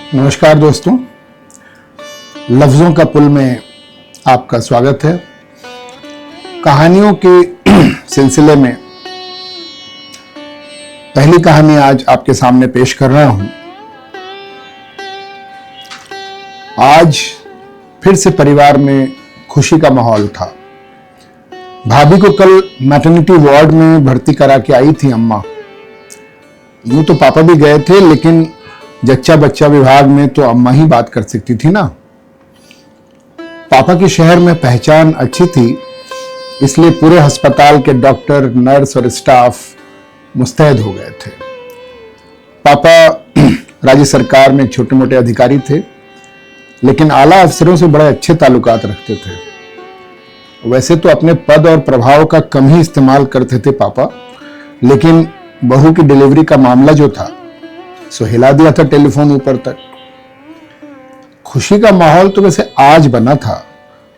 नमस्कार दोस्तों, लफ्ज़ों का पुल में आपका स्वागत है। कहानियों के सिलसिले में पहली कहानी आज आपके सामने पेश कर रहा हूं। आज फिर से परिवार में खुशी का माहौल था। भाभी को कल मैटरनिटी वार्ड में भर्ती करा के आई थी अम्मा। यूं तो पापा भी गए थे, लेकिन जच्चा बच्चा विभाग में तो अम्मा ही बात कर सकती थी ना। पापा की शहर में पहचान अच्छी थी, इसलिए पूरे अस्पताल के डॉक्टर, नर्स और स्टाफ मुस्तैद हो गए थे। पापा राज्य सरकार में छोटे मोटे अधिकारी थे, लेकिन आला अफसरों से बड़े अच्छे ताल्लुकात रखते थे। वैसे तो अपने पद और प्रभाव का कम ही इस्तेमाल करते थे पापा, लेकिन बहू की डिलीवरी का मामला जो था सो हिला दिया था टेलीफोन ऊपर तक। खुशी का माहौल तो वैसे आज बना था,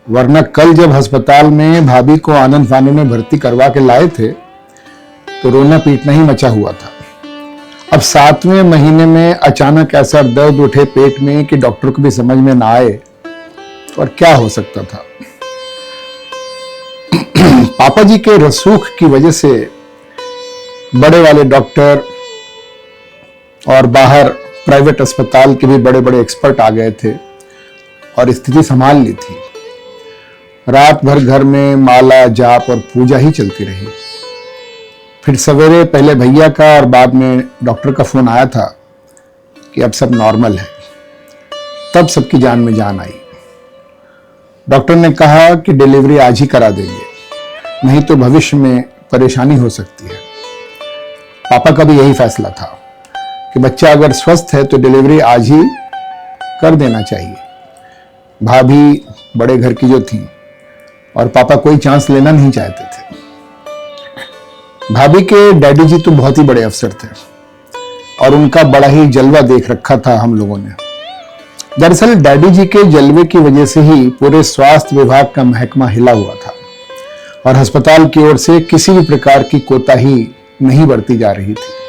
वरना कल जब अस्पताल में भाभी को आनंद फानी में भर्ती करवा के लाए थे तो रोना पीटना ही मचा हुआ था। अब 7वें महीने में अचानक ऐसा दर्द उठे पेट में कि डॉक्टर को भी समझ में ना आए और क्या हो सकता था। पापा जी के रसूख की वजह से बड़े वाले डॉक्टर और बाहर प्राइवेट अस्पताल के भी बड़े बड़े एक्सपर्ट आ गए थे और स्थिति संभाल ली थी। रात भर घर में माला, जाप और पूजा ही चलती रही। फिर सवेरे पहले भैया का और बाद में डॉक्टर का फोन आया था कि अब सब नॉर्मल है। तब सबकी जान में जान आई। डॉक्टर ने कहा कि डिलीवरी आज ही करा देंगे, नहीं तो भविष्य में परेशानी हो सकती है। पापा का भी यही फैसला था कि बच्चा अगर स्वस्थ है तो डिलीवरी आज ही कर देना चाहिए। भाभी बड़े घर की जो थी और पापा कोई चांस लेना नहीं चाहते थे। भाभी के डैडी जी तो बहुत ही बड़े अफसर थे और उनका बड़ा ही जलवा देख रखा था हम लोगों ने। दरअसल डैडी जी के जलवे की वजह से ही पूरे स्वास्थ्य विभाग का महकमा हिला हुआ था और अस्पताल की ओर से किसी भी प्रकार की कोताही नहीं बरती जा रही थी।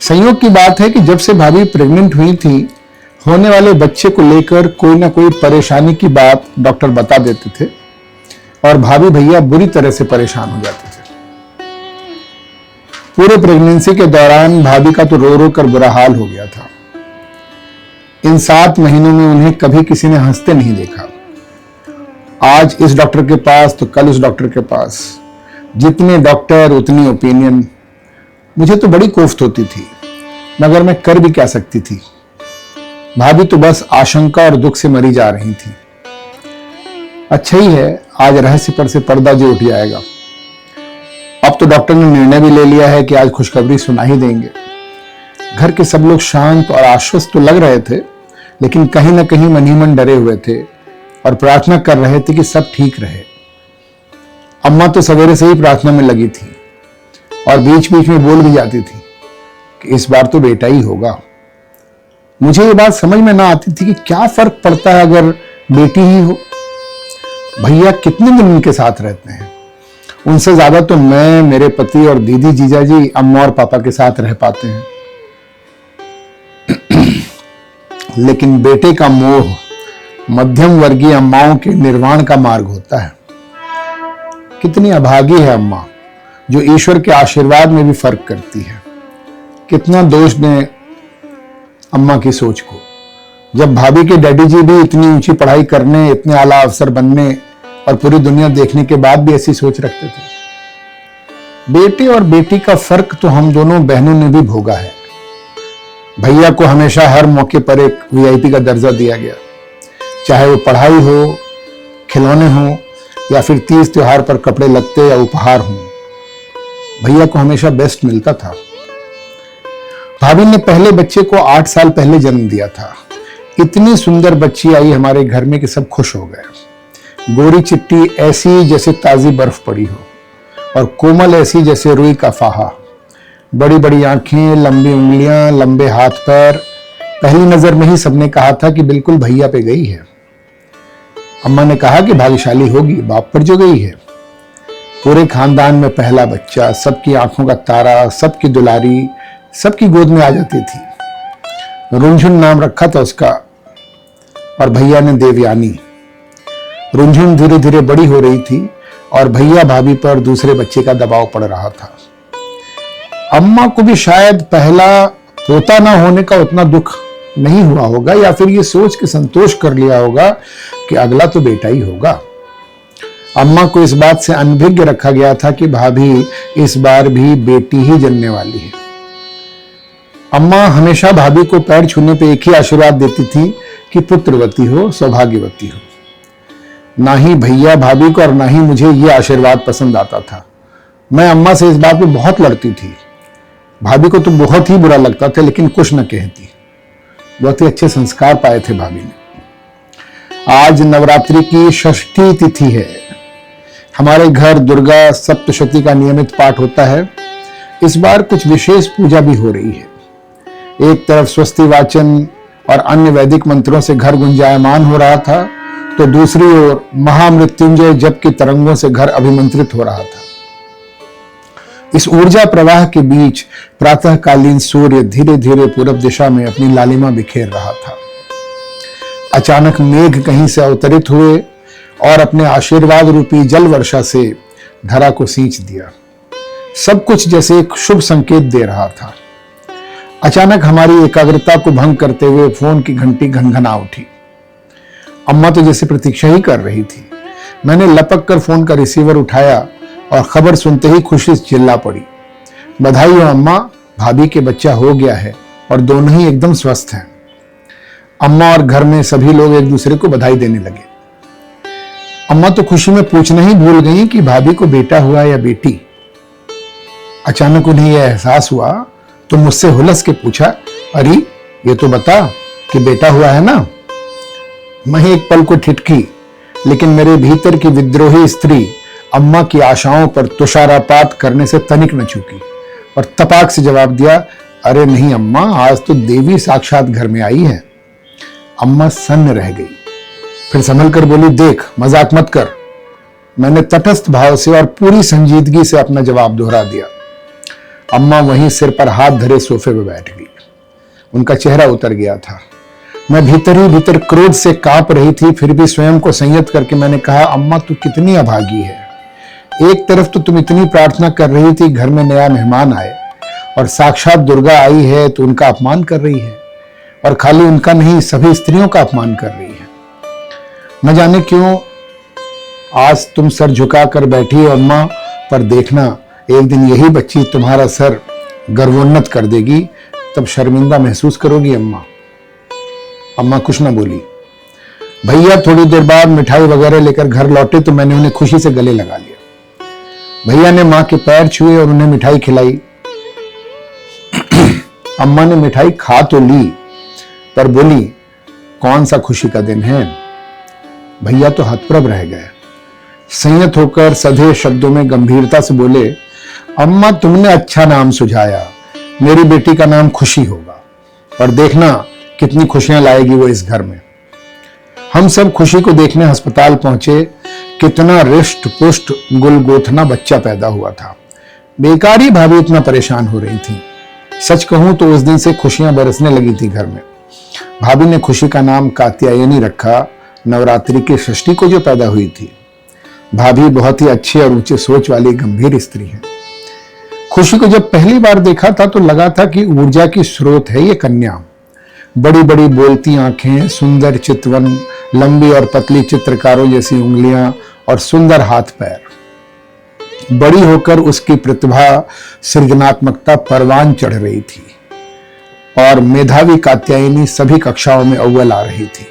संयोग की बात है कि जब से भाभी प्रेग्नेंट हुई थी, होने वाले बच्चे को लेकर कोई ना कोई परेशानी की बात डॉक्टर बता देते थे और भाभी भैया बुरी तरह से परेशान हो जाते थे। पूरे प्रेगनेंसी के दौरान भाभी का तो रो रो कर बुरा हाल हो गया था। इन 7 महीनों में उन्हें कभी किसी ने हंसते नहीं देखा। आज इस डॉक्टर के पास तो कल उस डॉक्टर के पास, जितने डॉक्टर उतनी ओपिनियन। मुझे तो बड़ी कोफ्त होती थी, मगर मैं कर भी क्या सकती थी। भाभी तो बस आशंका और दुख से मरी जा रही थी। अच्छा ही है, आज रहस्य पर से पर्दा जो उठ जाएगा। अब तो डॉक्टर ने निर्णय भी ले लिया है कि आज खुशखबरी सुना ही देंगे। घर के सब लोग शांत और आश्वस्त तो लग रहे थे, लेकिन कहीं ना कहीं मन ही मन डरे हुए थे और प्रार्थना कर रहे थे कि सब ठीक रहे। अम्मा तो सवेरे से ही प्रार्थना में लगी थी और बीच बीच में बोल भी जाती थी कि इस बार तो बेटा ही होगा। मुझे ये बात समझ में ना आती थी कि क्या फर्क पड़ता है अगर बेटी ही हो। भैया कितने दिन उनके साथ रहते हैं, उनसे ज्यादा तो मैं, मेरे पति और दीदी, जीजा जी, अम्मा और पापा के साथ रह पाते हैं। लेकिन बेटे का मोह मध्यम वर्गीय अम्माओं के निर्वाण का मार्ग होता है। कितनी अभागी है अम्मा, जो ईश्वर के आशीर्वाद में भी फर्क करती है। कितना दोष दें अम्मा की सोच को, जब भाभी के डैडी जी भी इतनी ऊंची पढ़ाई करने, इतने आला अफसर बनने और पूरी दुनिया देखने के बाद भी ऐसी सोच रखते थे। बेटे और बेटी का फर्क तो हम दोनों बहनों ने भी भोगा है। भैया को हमेशा हर मौके पर एक वीआईपी का दर्जा दिया गया, चाहे वो पढ़ाई हो, खिलौने हो या फिर तीज त्योहार पर कपड़े लत्ते या उपहार हो। भैया को हमेशा बेस्ट मिलता था। भाभी ने पहले बच्चे को 8 साल पहले जन्म दिया था। इतनी सुंदर बच्ची आई हमारे घर में कि सब खुश हो गए। गोरी चिट्टी ऐसी जैसे ताजी बर्फ पड़ी हो और कोमल ऐसी जैसे रुई का फाहा। बड़ी बड़ी आंखें, लंबी उंगलियां, लंबे हाथ पैर। पहली नजर में ही सबने कहा था कि बिल्कुल भैया पे गई है। अम्मा ने कहा कि भाग्यशाली होगी, बाप पर जो गई है। पूरे खानदान में पहला बच्चा, सबकी आंखों का तारा, सबकी दुलारी, सबकी गोद में आ जाती थी। रुंझुन नाम रखा था उसका और भैया ने देवयानी। रुंझुन धीरे धीरे बड़ी हो रही थी और भैया भाभी पर दूसरे बच्चे का दबाव पड़ रहा था। अम्मा को भी शायद पहला पोता ना होने का उतना दुख नहीं हुआ होगा, या फिर ये सोच के संतोष कर लिया होगा कि अगला तो बेटा ही होगा। अम्मा को इस बात से अनभिज्ञ रखा गया था कि भाभी इस बार भी बेटी ही जन्मने वाली है। अम्मा हमेशा भाभी को पैर छूने पे एक ही आशीर्वाद देती थी कि पुत्रवती हो, सौभाग्यवती हो। ना ही भैया भाभी को और ना ही मुझे ये आशीर्वाद पसंद आता था। मैं अम्मा से इस बात पे बहुत लड़ती थी। भाभी को तो बहुत ही बुरा लगता था, लेकिन कुछ न कहती। बहुत ही अच्छे संस्कार पाए थे भाभी ने। आज नवरात्रि की षष्ठी तिथि है। हमारे घर दुर्गा सप्तशती का नियमित पाठ होता है। इस बार कुछ विशेष पूजा भी हो रही है। एक तरफ स्वस्ति वाचन और अन्य वैदिक मंत्रों से घर गुंजायमान हो रहा था, तो दूसरी ओर महामृत्युंजय जप की तरंगों से घर अभिमंत्रित हो रहा था। इस ऊर्जा प्रवाह के बीच प्रातःकालीन सूर्य धीरे धीरे पूरब दिशा में अपनी लालिमा बिखेर रहा था। अचानक मेघ कहीं से अवतरित हुए और अपने आशीर्वाद रूपी जल वर्षा से धरा को सींच दिया। सब कुछ जैसे एक शुभ संकेत दे रहा था। अचानक हमारी एकाग्रता को भंग करते हुए फोन की घंटी घनघना उठी। अम्मा तो जैसे प्रतीक्षा ही कर रही थी। मैंने लपक कर फोन का रिसीवर उठाया और खबर सुनते ही खुशी से चिल्ला पड़ी, बधाई हो अम्मा, भाभी के बच्चा हो गया है और दोनों ही एकदम स्वस्थ हैं। अम्मा और घर में सभी लोग एक दूसरे को बधाई देने लगे। अम्मा तो खुशी में पूछना ही भूल गई कि भाभी को बेटा हुआ या बेटी। अचानक उन्हें यह एहसास हुआ तो मुझसे हुलस के पूछा, अरे ये तो बता कि बेटा हुआ है ना। मैं एक पल को ठिठकी, लेकिन मेरे भीतर की विद्रोही स्त्री अम्मा की आशाओं पर तुषारापात करने से तनिक न चूकी और तपाक से जवाब दिया, अरे नहीं अम्मा, आज तो देवी साक्षात घर में आई है। अम्मा सन्न रह गई, फिर संभल कर बोली, देख मजाक मत कर। मैंने तटस्थ भाव से और पूरी संजीदगी से अपना जवाब दोहरा दिया। अम्मा वहीं सिर पर हाथ धरे सोफे पर बैठ गई। उनका चेहरा उतर गया था। मैं भीतर ही भीतर क्रोध से कांप रही थी, फिर भी स्वयं को संयत करके मैंने कहा, अम्मा तू कितनी अभागी है। एक तरफ तो तुम इतनी प्रार्थना कर रही थी घर में नया मेहमान आए, और साक्षात दुर्गा आई है तो उनका अपमान कर रही है, और खाली उनका नहीं सभी स्त्रियों का अपमान कर रही है। न जाने क्यों आज तुम सर झुका कर बैठी हो अम्मा, पर देखना एक दिन यही बच्ची तुम्हारा सर गर्वोन्नत कर देगी, तब शर्मिंदा महसूस करोगी अम्मा। अम्मा कुछ न बोली। भैया थोड़ी देर बाद मिठाई वगैरह लेकर घर लौटे तो मैंने उन्हें खुशी से गले लगा लिया। भैया ने मां के पैर छुए और उन्हें मिठाई खिलाई। अम्मा ने मिठाई खा तो ली, पर बोली, कौन सा खुशी का दिन है। भैया तो हतप्रभ रह गए। संयत होकर सधे शब्दों में गंभीरता से बोले, अम्मा तुमने अच्छा नाम सुझाया, मेरी बेटी का नाम खुशी होगा, और देखना कितनी खुशियां लाएगी वो इस घर में। हम सब खुशी को देखने अस्पताल पहुंचे। कितना रिष्ट पुष्ट गुलगोथना बच्चा पैदा हुआ था। बेकारी भाभी इतना परेशान हो रही थी। सच कहूं तो उस दिन से खुशियां बरसने लगी थी घर में। भाभी ने खुशी का नाम कात्यायनी रखा, नवरात्रि की षष्ठी को जो पैदा हुई थी। भाभी बहुत ही अच्छी और ऊंचे सोच वाली गंभीर स्त्री है। खुशी को जब पहली बार देखा था तो लगा था कि ऊर्जा की स्रोत है ये कन्या। बड़ी बड़ी बोलती आंखें, सुंदर चितवन, लंबी और पतली चित्रकारों जैसी उंगलियां और सुंदर हाथ पैर। बड़ी होकर उसकी प्रतिभा, सृजनात्मकता परवान चढ़ रही थी, और मेधावी कात्यायनी सभी कक्षाओं में अव्वल आ रही थी।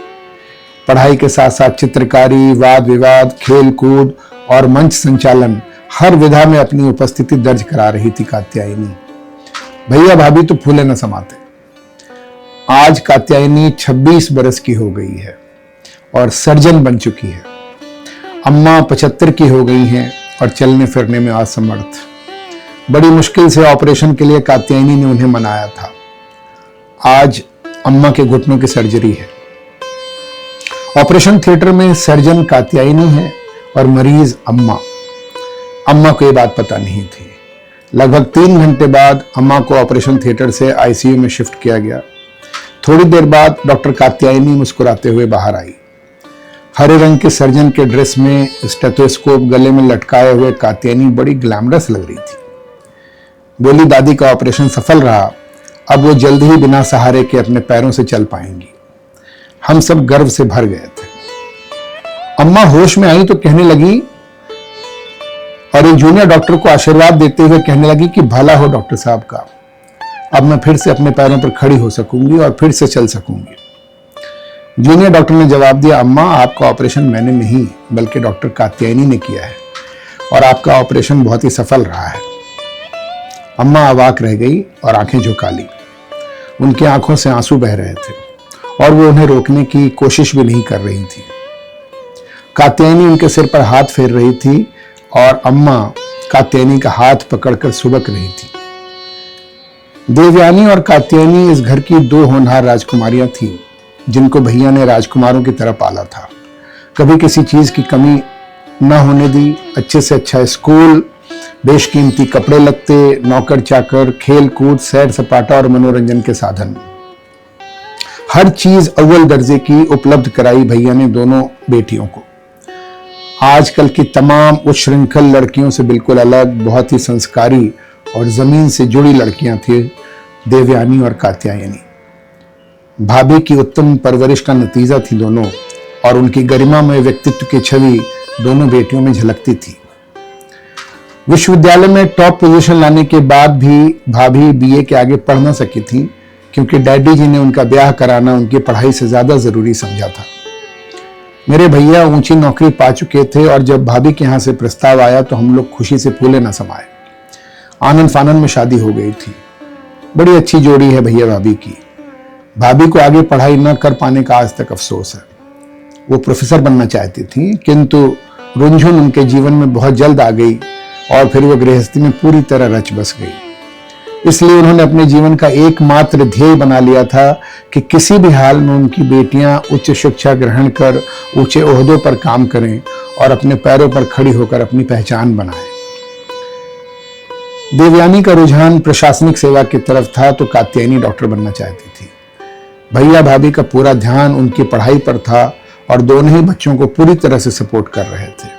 पढ़ाई के साथ साथ चित्रकारी, वाद विवाद, खेल कूद और मंच संचालन, हर विधा में अपनी उपस्थिति दर्ज करा रही थी कात्यायनी। भैया भाभी तो फूले न समाते। आज कात्यायनी 26 बरस की हो गई है और सर्जन बन चुकी है। अम्मा 75 की हो गई हैं और चलने फिरने में असमर्थ। बड़ी मुश्किल से ऑपरेशन के लिए कात्यायनी ने उन्हें मनाया था। आज अम्मा के घुटनों की सर्जरी है। ऑपरेशन थिएटर में सर्जन कात्यायनी है और मरीज अम्मा। अम्मा को ये बात पता नहीं थी। लगभग 3 घंटे बाद अम्मा को ऑपरेशन थिएटर से आईसीयू में शिफ्ट किया गया। थोड़ी देर बाद डॉक्टर कात्यायनी मुस्कुराते हुए बाहर आई। हरे रंग के सर्जन के ड्रेस में स्टेथोस्कोप गले में लटकाए हुए कात्यायनी बड़ी ग्लैमरस लग रही थी। बोली, दादी का ऑपरेशन सफल रहा, अब वो जल्द ही बिना सहारे के अपने पैरों से चल पाएंगी। हम सब गर्व से भर गए थे। अम्मा होश में आई तो कहने लगी और एक जूनियर डॉक्टर को आशीर्वाद देते हुए कहने लगी कि भला हो डॉक्टर साहब का, अब मैं फिर से अपने पैरों पर खड़ी हो सकूंगी और फिर से चल सकूंगी। जूनियर डॉक्टर ने जवाब दिया, अम्मा आपका ऑपरेशन मैंने नहीं बल्कि डॉक्टर कात्यायनी ने किया है और आपका ऑपरेशन बहुत ही सफल रहा है। अम्मा अवाक रह गई और आंखें झुका ली। उनकी आंखों से आंसू बह रहे थे और वो उन्हें रोकने की कोशिश भी नहीं कर रही थी। कात्यायनी उनके सिर पर हाथ फेर रही थी और अम्मा कात्यायनी का हाथ पकड़कर सुबक रही थी। देवयानी और कात्यायनी इस घर की दो होनहार राजकुमारियां थीं, जिनको भैया ने राजकुमारों की तरह पाला था। कभी किसी चीज की कमी न होने दी। अच्छे से अच्छा स्कूल, बेशकीमती कपड़े लत्ते, नौकर चाकर, खेल कूद, सैर सपाटा और मनोरंजन के साधन, हर चीज अव्वल दर्जे की उपलब्ध कराई भैया ने दोनों बेटियों को। आजकल की तमाम उच्छृंखल लड़कियों से बिल्कुल अलग, बहुत ही संस्कारी और जमीन से जुड़ी लड़कियां थी देवयानी और कात्यायनी। भाभी की उत्तम परवरिश का नतीजा थी दोनों, और उनकी गरिमामय व्यक्तित्व की छवि दोनों बेटियों में झलकती थी। विश्वविद्यालय में टॉप पोजीशन लाने के बाद भी भाभी बीए के आगे पढ़ न सकी थी, क्योंकि डैडी जी ने उनका ब्याह कराना उनकी पढ़ाई से ज्यादा जरूरी समझा था। मेरे भैया ऊंची नौकरी पा चुके थे और जब भाभी के यहाँ से प्रस्ताव आया तो हम लोग खुशी से फूले न समाये। आनंद फानंद में शादी हो गई थी। बड़ी अच्छी जोड़ी है भैया भाभी की। भाभी को आगे पढ़ाई न कर पाने का आज तक अफसोस है। वो प्रोफेसर बनना चाहती थी, किंतु रुंझुन उनके जीवन में बहुत जल्द आ गई और फिर वो गृहस्थी में पूरी तरह रच बस गई। इसलिए उन्होंने अपने जीवन का एकमात्र ध्येय बना लिया था कि किसी भी हाल में उनकी बेटियां उच्च शिक्षा ग्रहण कर ऊंचे ओहदों पर काम करें और अपने पैरों पर खड़ी होकर अपनी पहचान बनाएं। देवयानी का रुझान प्रशासनिक सेवा की तरफ था तो कात्यायनी डॉक्टर बनना चाहती थी। भैया भाभी का पूरा ध्यान उनकी पढ़ाई पर था और दोनों ही बच्चों को पूरी तरह से सपोर्ट कर रहे थे।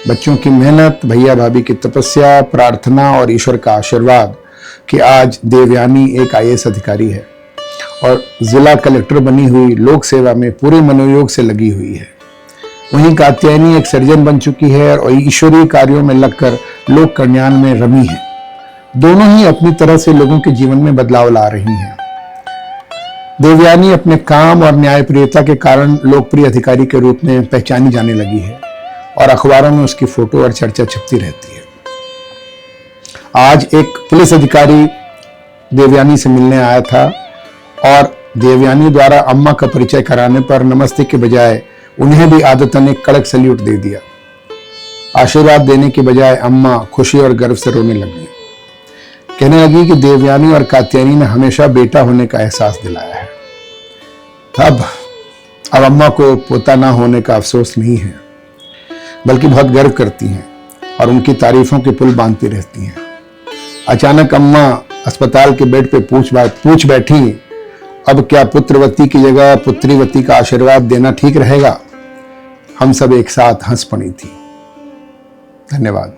बच्चों की मेहनत, भैया भाभी की तपस्या, प्रार्थना और ईश्वर का आशीर्वाद कि आज देवयानी एक IAS अधिकारी है और जिला कलेक्टर बनी हुई लोक सेवा में पूरे मनोयोग से लगी हुई है। वहीं कात्यायनी एक सर्जन बन चुकी है और ईश्वरीय कार्यों में लगकर लोक कल्याण में रमी है। दोनों ही अपनी तरह से लोगों के जीवन में बदलाव ला रही हैं। देवयानी अपने काम और न्यायप्रियता के कारण लोकप्रिय अधिकारी के रूप में पहचानी जाने लगी है और अखबारों में उसकी फोटो और चर्चा छपती रहती है। आज एक पुलिस अधिकारी देवयानी से मिलने आया था और देवयानी द्वारा अम्मा का परिचय कराने पर नमस्ते के बजाय उन्हें भी आदतन एक कड़क सल्यूट दे दिया। आशीर्वाद देने के बजाय अम्मा खुशी और गर्व से रोने लगी। कहने लगी कि देवयानी और कात्यायनी ने हमेशा बेटा होने का एहसास दिलाया है। अब अम्मा को पोता ना होने का अफसोस नहीं है, बल्कि बहुत गर्व करती हैं और उनकी तारीफों के पुल बांधती रहती हैं। अचानक अम्मा अस्पताल के बेड पे पूछ बैठी, अब क्या पुत्रवती की जगह पुत्रीवती का आशीर्वाद देना ठीक रहेगा? हम सब एक साथ हंस पड़ी थी। धन्यवाद।